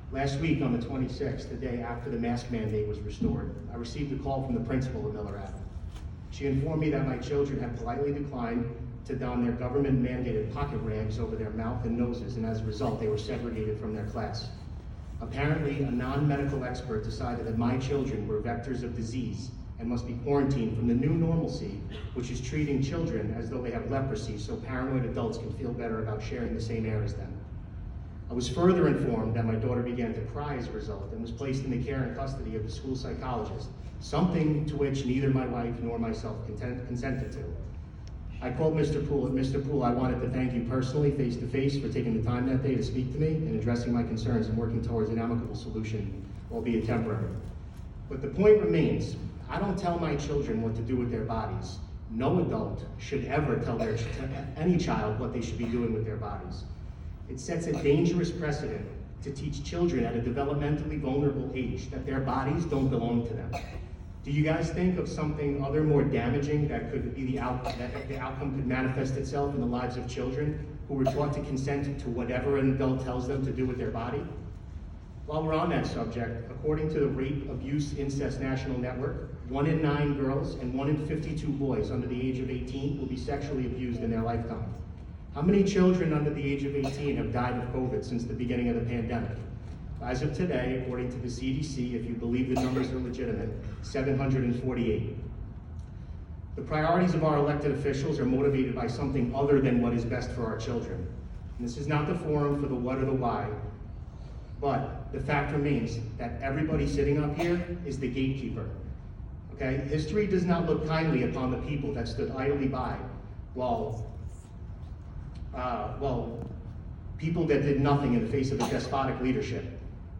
Last week on the 26th, the day after the mask mandate was restored, I received a call from the principal of Miller Ave. She informed me that my children had politely declined to don their government-mandated pocket rags over their mouth and noses, and as a result, they were segregated from their class. Apparently, a non-medical expert decided that my children were vectors of disease and must be quarantined from the new normalcy, which is treating children as though they have leprosy so paranoid adults can feel better about sharing the same air as them. I was further informed that my daughter began to cry as a result and was placed in the care and custody of the school psychologist, something to which neither my wife nor myself consented to. I called Mr. Poole. Mr. Poole, I wanted to thank you personally, face to face, for taking the time that day to speak to me and addressing my concerns and working towards an amicable solution, albeit temporary. But the point remains, I don't tell my children what to do with their bodies. No adult should ever tell any child what they should be doing with their bodies. It sets a dangerous precedent to teach children at a developmentally vulnerable age that their bodies don't belong to them. Do you guys think of something other more damaging that could be the outcome could manifest itself in the lives of children who were taught to consent to whatever an adult tells them to do with their body? While we're on that subject, according to the Rape, Abuse, Incest National Network, 1 in 9 girls and 1 in 52 boys under the age of 18 will be sexually abused in their lifetime. How many children under the age of 18 have died of COVID since the beginning of the pandemic? As of today, according to the CDC, if you believe the numbers are legitimate, 748. The priorities of our elected officials are motivated by something other than what is best for our children. And this is not the forum for the what or the why, but the fact remains that everybody sitting up here is the gatekeeper. Okay? History does not look kindly upon the people that stood idly by while people that did nothing in the face of a despotic leadership.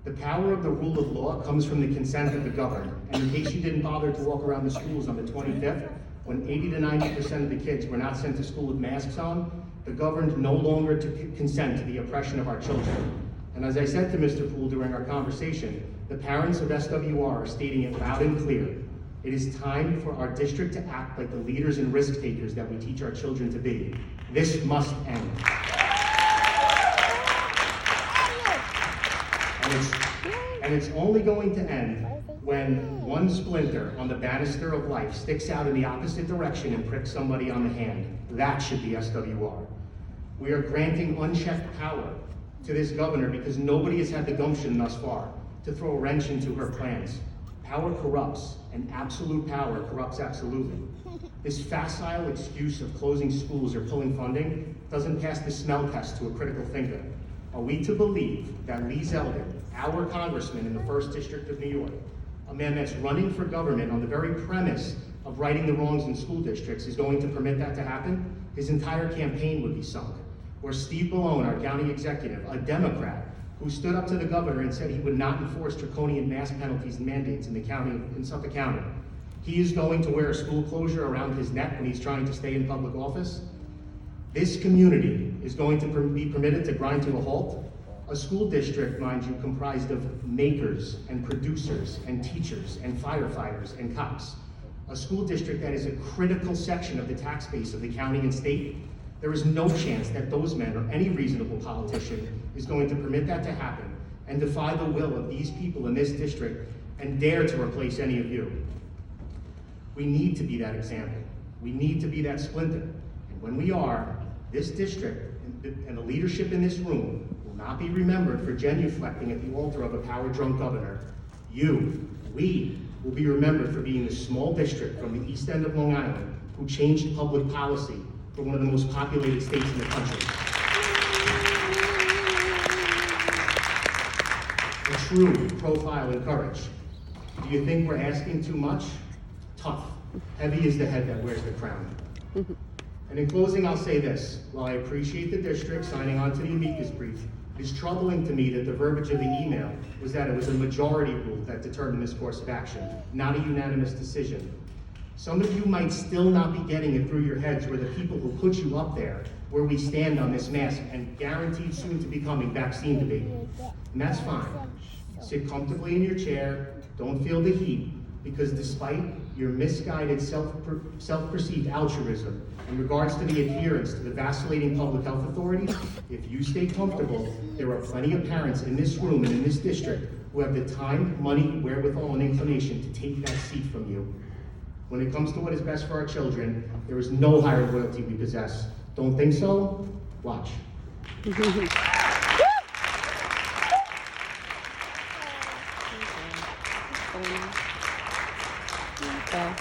The power of the rule of law comes from the consent of the governed. And in case you didn't bother to walk around the schools on the 25th, when 80 to 90% of the kids were not sent to school with masks on, the governed no longer consent to the oppression of our children. And as I said to Mr. Poole during our conversation, the parents of SWR are stating it loud and clear. It is time for our district to act like the leaders and risk takers that we teach our children to be. This must end. And it's only going to end when one splinter on the banister of life sticks out in the opposite direction and pricks somebody on the hand. That should be SWR. We are granting unchecked power to this governor because nobody has had the gumption thus far to throw a wrench into her plans. Power corrupts, and absolute power corrupts absolutely. This facile excuse of closing schools or pulling funding doesn't pass the smell test to a critical thinker. Are we to believe that Lee Zeldin, our congressman in the 1st District of New York, a man that's running for government on the very premise of righting the wrongs in school districts, is going to permit that to happen? His entire campaign would be sunk. Or Steve Bellone, our county executive, a Democrat, who stood up to the governor and said he would not enforce draconian mask penalties and mandates in the county, in Suffolk County. He is going to wear a school closure around his neck when he's trying to stay in public office. This community is going to be permitted to grind to a halt. A school district, mind you, comprised of makers and producers and teachers and firefighters and cops. A school district that is a critical section of the tax base of the county and state. There is no chance that those men or any reasonable politician is going to permit that to happen and defy the will of these people in this district and dare to replace any of you. We need to be that example. We need to be that splinter. And when we are, this district and the leadership in this room will not be remembered for genuflecting at the altar of a power-drunk governor. We will be remembered for being the small district from the east end of Long Island who changed public policy for one of the most populated states in the country. A true profile and courage. Do you think we're asking too much? Tough. Heavy is the head that wears the crown. And in closing, I'll say this. While I appreciate the district signing on to the amicus brief, it is troubling to me that the verbiage of the email was that it was a majority rule that determined this course of action, not a unanimous decision. Some of you might still not be getting it through your heads where the people who put you up there, where we stand on this mask and guaranteed soon to be coming vaccine debate. And that's fine. Sit comfortably in your chair, don't feel the heat, because despite your misguided self-perceived altruism in regards to the adherence to the vacillating public health authorities, if you stay comfortable, there are plenty of parents in this room and in this district who have the time, money, wherewithal, and inclination to take that seat from you. When it comes to what is best for our children, there is no higher loyalty we possess. Don't think so? Watch. Okay.